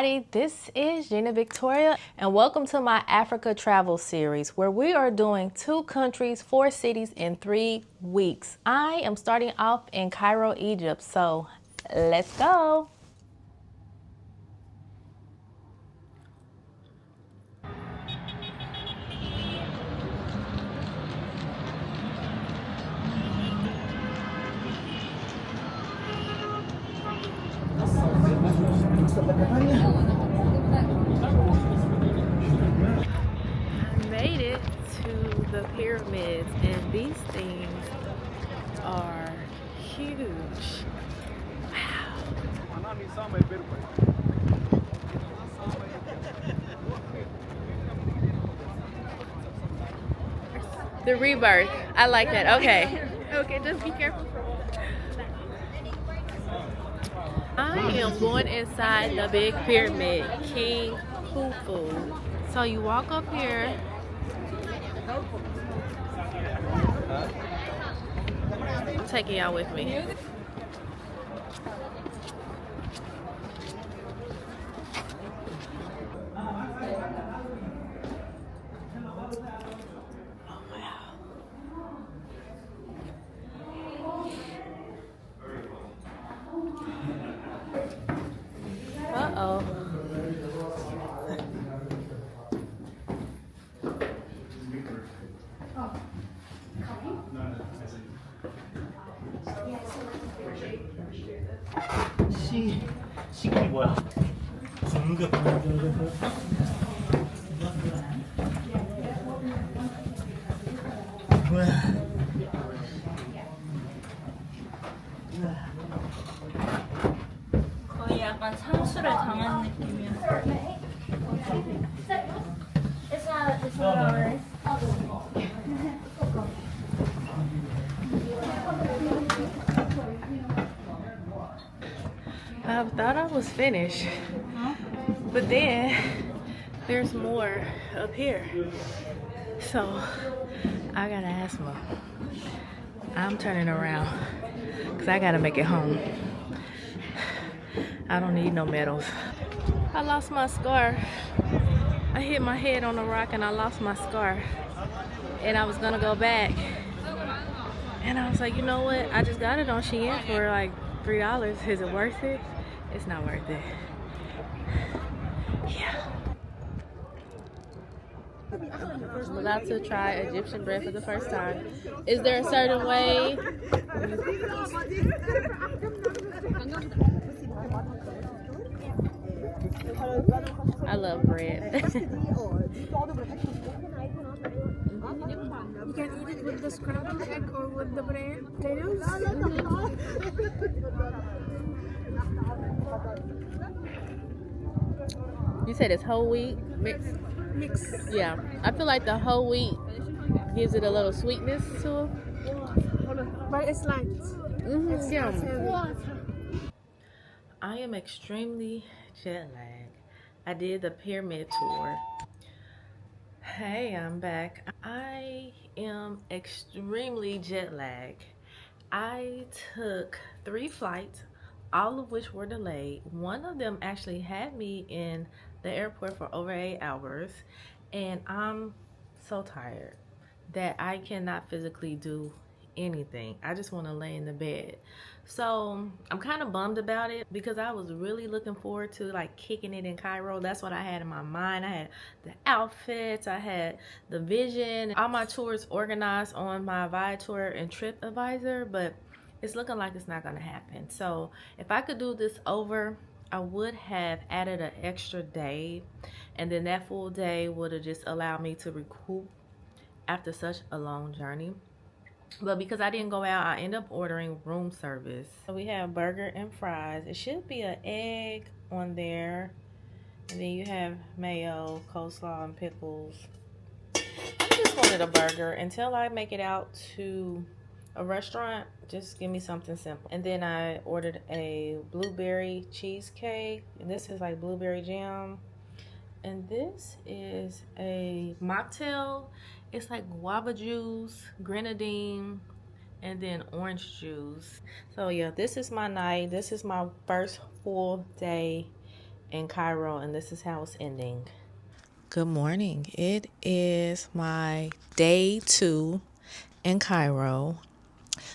everybody, this is Gina Victoria and welcome to my Africa travel series where we are doing 2 countries, 4 cities in 3 weeks. I am starting off in Cairo, Egypt, so let's go. I made it to the pyramids and these things are huge. Wow. The rebirth. I like that. Okay. Okay, just be careful. I am going inside the big pyramid, King Khufu. So you walk up here. I'm taking y'all with me. Uh-oh. 시간이 뭐야? 정급. 거의 약간 상수를 당한 느낌이야. I thought I was finished, but then there's more up here. So I got asthma. I'm turning around because I gotta make it home. I don't need no medals. I lost my scarf. I hit my head on a rock and I lost my scarf. And I was gonna go back. And I was like, you know what? I just got it on Shein for like $3. Is it worth it? It's not worth it. Yeah. I'm about to try Egyptian bread for the first time. Is there a certain way? I love bread. You can eat it with the scrambled egg or with the bread potatoes. You said it's whole wheat mix? Mix. Yeah. I feel like the whole wheat gives it a little sweetness to it. But it's light. It's Yeah. not heavy. I am extremely jet lagged. I did the pyramid tour. Hey, I'm back. I am extremely jet lagged. I took 3 flights, all of which were delayed. One of them actually had me in the airport for over 8 hours, and I'm so tired that I cannot physically do anything. I just want to lay in the bed. So I'm kind of bummed about it because I was really looking forward to like kicking it in Cairo. That's what I had in my mind. I had the outfits, I had the vision, all my tours organized on my Viator and TripAdvisor, but it's looking like it's not going to happen. So if I could do this over, I would have added an extra day, and then that full day would have just allowed me to recoup after such a long journey. But because I didn't go out, I ended up ordering room service. So we have burger and fries. It should be an egg on there. And then you have mayo, coleslaw, and pickles. I just wanted a burger. Until I make it out to a restaurant, just give me something simple. And then I ordered a blueberry cheesecake. And this is like blueberry jam. And this is a mocktail. It's like guava juice, grenadine, and then orange juice. So yeah, this is my night. This is my first full day in Cairo, and this is how it's ending. Good morning. It is my day 2 in Cairo.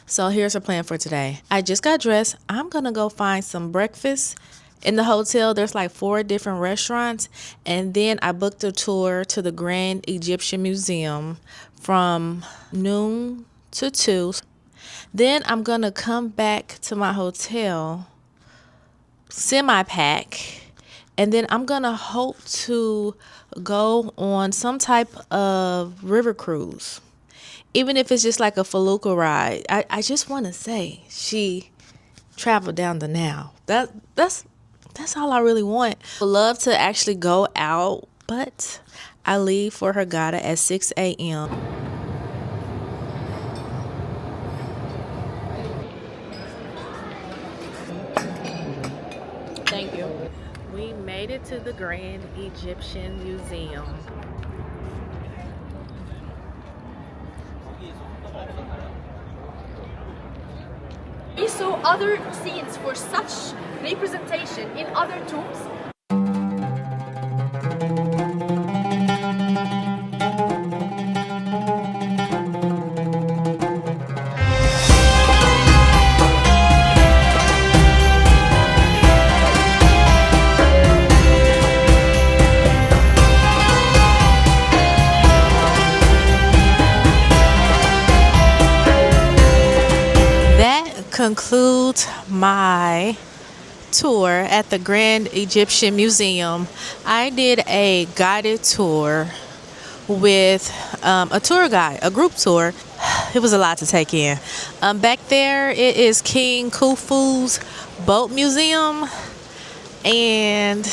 So here's our plan for today. I just got dressed. I'm going to go find some breakfast in the hotel. There's like 4 different restaurants. And then I booked a tour to the Grand Egyptian Museum from noon to 2. Then I'm going to come back to my hotel, semi-pack, and then I'm going to hope to go on some type of river cruise. Even if it's just like a felucca ride. I just want to say she traveled down the Nile. That's all I really want. I would love to actually go out, but I leave for Hurghada at 6 a.m. Thank you. We made it to the Grand Egyptian Museum. We saw other scenes for such representation in other tombs. Concludes my tour at the Grand Egyptian Museum. I did a guided tour with a tour guide, a group tour. It was a lot to take in. Back there, it is King Khufu's boat museum, and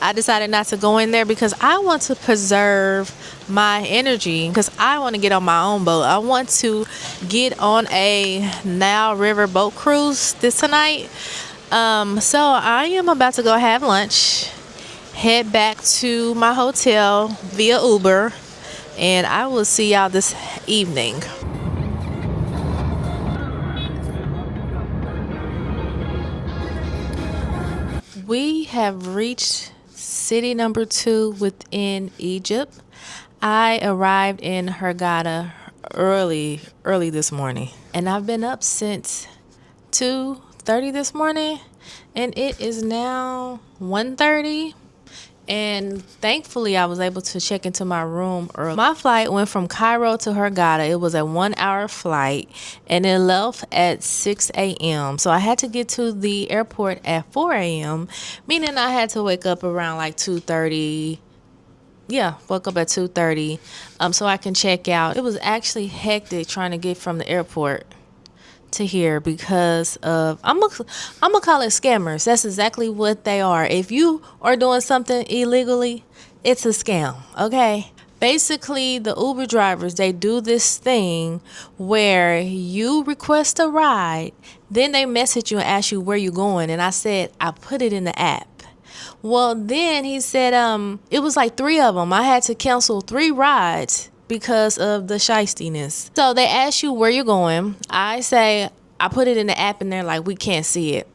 I decided not to go in there because I want to preserve my energy, because I want to get on my own boat. I want to get on a Nile River boat cruise tonight. So I am about to go have lunch, head back to my hotel via Uber, and I will see y'all this evening. We have reached city number 2 within Egypt. I arrived in Hurghada early this morning, and I've been up since 2:30 this morning, and it is now 1:30. And thankfully, I was able to check into my room early. My flight went from Cairo to Hurghada. It was a 1-hour flight, and it left at 6 a.m. So I had to get to the airport at 4 a.m., meaning I had to wake up around like 2:30. Yeah, woke up at 2:30 so I can check out. It was actually hectic trying to get from the airport to here because of I'm gonna call it scammers. That's exactly what they are. If you are doing something illegally, it's a scam, okay? Basically, the Uber drivers, they do this thing where you request a ride, then they message you and ask you where you're going, and I said I put it in the app. Well, then he said it was like 3 of them. I had to cancel 3 rides because of the shystiness. So they ask you where you're going. I say I put it in the app, and they're like, we can't see it.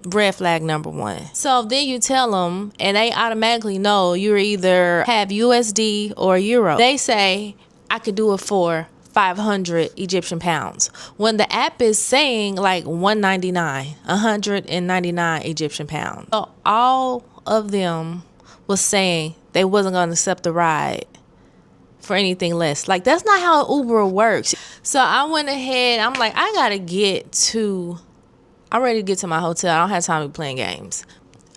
Red flag number 1. So then you tell them, and they automatically know you either have USD or Euro. They say I could do it for 500 Egyptian pounds when the app is saying like 199 Egyptian pounds. So all of them was saying they wasn't going to accept the ride for anything less. Like, that's not how Uber works. So I went ahead. I'm like, I'm ready to get to my hotel. I don't have time to be playing games.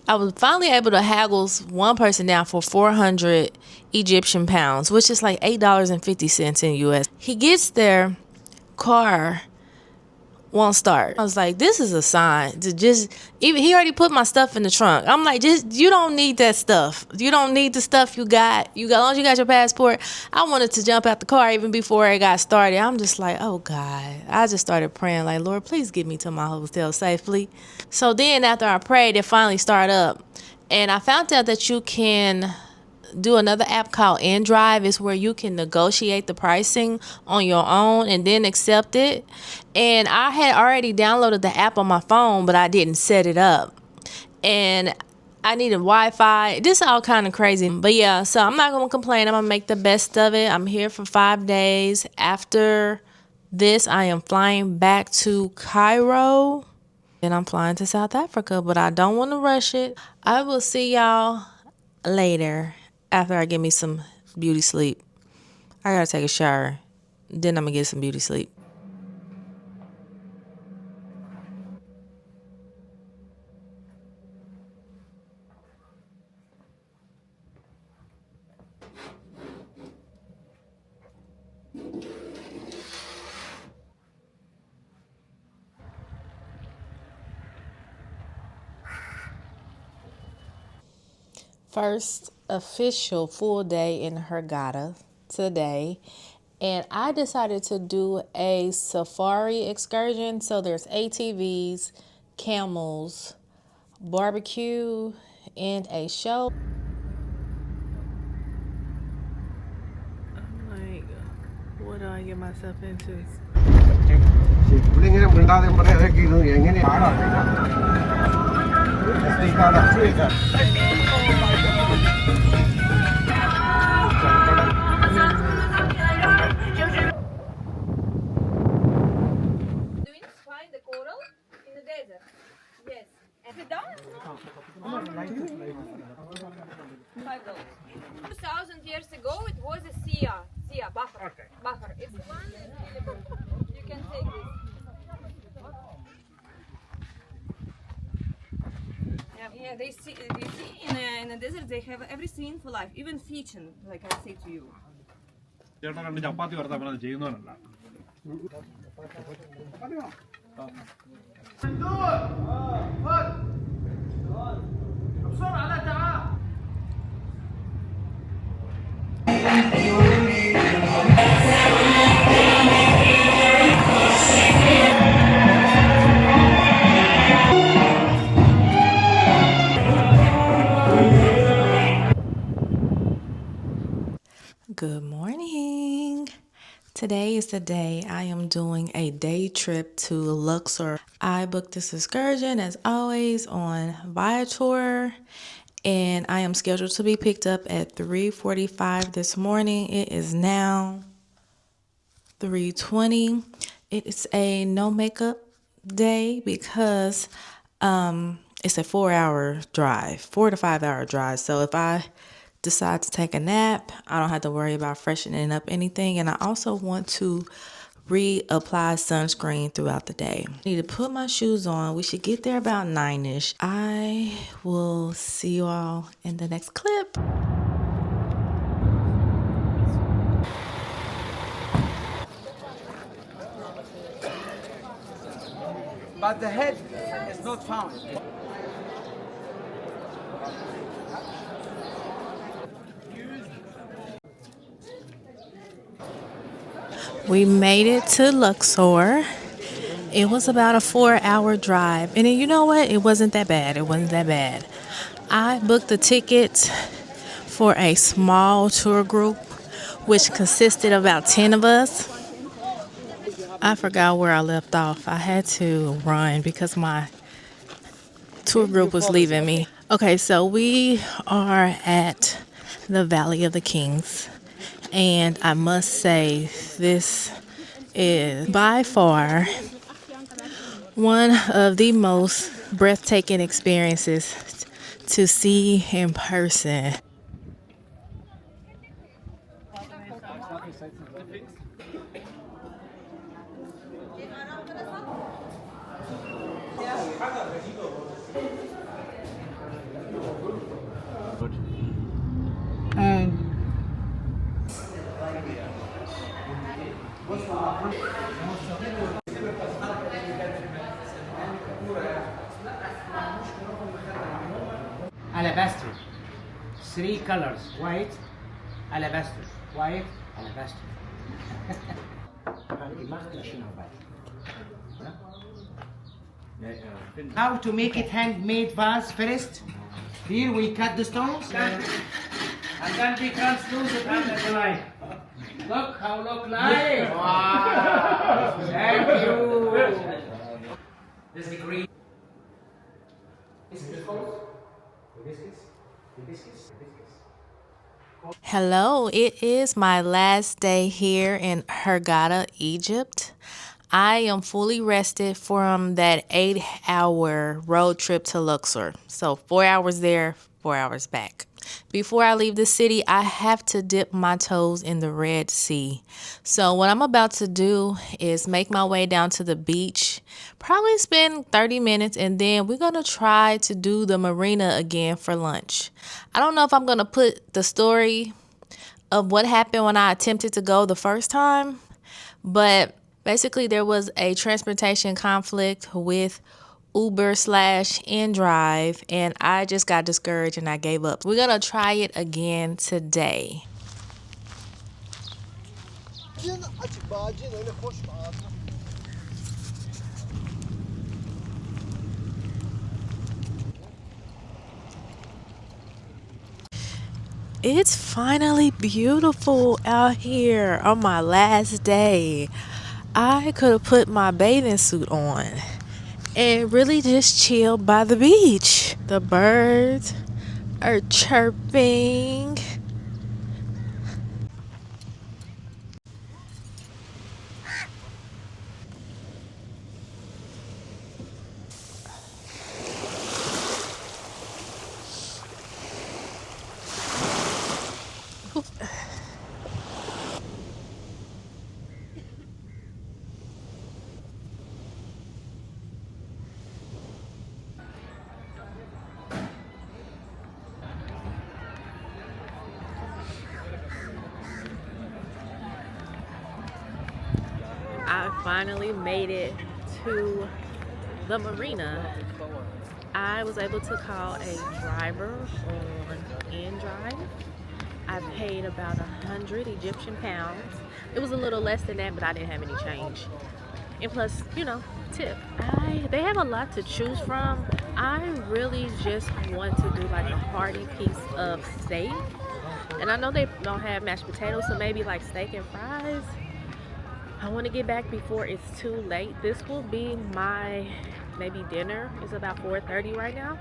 I was finally able to haggle one person down for 400 Egyptian pounds, which is like $8.50 in US. He gets there, car won't start. I was like, this is a sign to even he already put my stuff in the trunk. I'm like, you don't need that stuff. You don't need the stuff you got. As long as you got your passport. I wanted to jump out the car even before it got started. I'm just like, oh God. I just started praying like, Lord, please get me to my hotel safely. So then after I prayed, it finally started up. And I found out that you can do another app called InDrive. Is where you can negotiate the pricing on your own and then accept it. And I had already downloaded the app on my phone, but I didn't set it up. And I needed Wi-Fi. This all kind of crazy. But yeah, so I'm not going to complain. I'm going to make the best of it. I'm here for 5 days. After this, I am flying back to Cairo. And I'm flying to South Africa, but I don't want to rush it. I will see y'all later after I get me some beauty sleep. I got to take a shower. Then I'm going to get some beauty sleep. First official full day in Hurghada today. And I decided to do a safari excursion. So there's ATVs, camels, barbecue, and a show. I'm like, what do I get myself into? Find the coral in the desert. Yes. And it does? 2,000 years ago, it was a sea, Bahar. Okay. Bahar. It's one you can take this. Yeah, they see in the desert they have everything for life, even fishing, like I say to you. Good morning. Today is the day I am doing a day trip to Luxor. I booked this excursion as always on Viator, and I am scheduled to be picked up at 3:45 this morning. It is now 3:20. It is a no makeup day because it's a 4 to 5 hour drive. So if I decide to take a nap, I don't have to worry about freshening up anything. And I also want to reapply sunscreen throughout the day. I need to put my shoes on. We should get there about 9ish. I will see you all in the next clip. But the head is not found. We made it to Luxor. It was about a 4 hour drive. And then, you know what? It wasn't that bad. I booked the tickets for a small tour group, which consisted of about 10 of us. I forgot where I left off. I had to run because my tour group was leaving me. Okay, so we are at the Valley of the Kings. And I must say, this is by far one of the most breathtaking experiences to see in person. Alabaster. 3 colors: white, alabaster, white, alabaster. How to make it handmade vase first? Here we cut the stones and then we translucent and dry. Look how look like. Wow. Thank you. This is the green. This is the cold. Hello, it is my last day here in Hurghada, Egypt. I am fully rested from that 8-hour road trip to Luxor. So 4 hours there, 4 hours back. Before I leave the city, I have to dip my toes in the Red Sea. So what I'm about to do is make my way down to the beach, probably spend 30 minutes, and then we're going to try to do the marina again for lunch. I don't know if I'm going to put the story of what happened when I attempted to go the first time, but basically there was a transportation conflict with Uber/InDrive, and I just got discouraged and I gave up. We're gonna try it again today. It's finally beautiful out here on my last day. I could have put my bathing suit on and really just chilled by the beach. The birds are chirping. I finally made it to the marina. I was able to call a driver on InDrive. I paid about 100 Egyptian pounds. It was a little less than that, but I didn't have any change. And plus, you know, tip. They have a lot to choose from. I really just want to do like a hearty piece of steak. And I know they don't have mashed potatoes, so maybe like steak and fries. I want to get back before it's too late. This will be my maybe dinner. It's about 4:30 right now.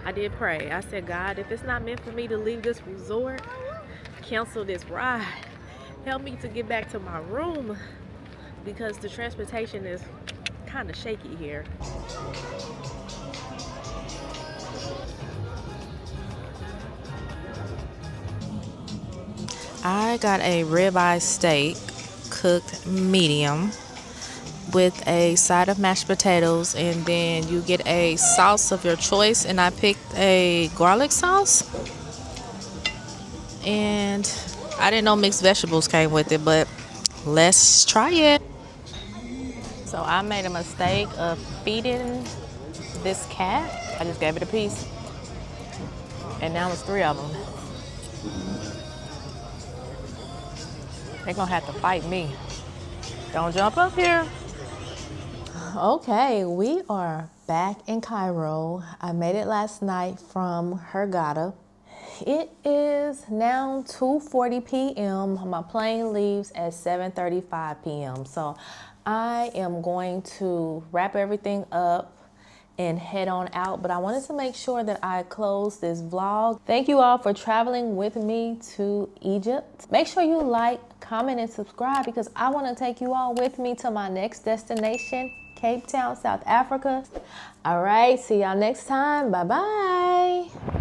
I did pray. I said, God, if it's not meant for me to leave this resort, cancel this ride. Help me to get back to my room because the transportation is kind of shaky here. I got a ribeye steak, cooked medium, with a side of mashed potatoes, and then you get a sauce of your choice, and I picked a garlic sauce. And I didn't know mixed vegetables came with it, but let's try it. So I made a mistake of feeding this cat. I just gave it a piece, and now it's 3 of them. They're gonna have to fight me. Don't jump up here. Okay, we are back in Cairo. I made it last night from Hurghada. It is now 2:40 p.m. My plane leaves at 7:35 p.m. So I am going to wrap everything up and head on out, but I wanted to make sure that I close this vlog. Thank you all for traveling with me to Egypt. Make sure you like, comment, and subscribe because I want to take you all with me to my next destination, Cape Town, South Africa. All right, see y'all next time. Bye-bye.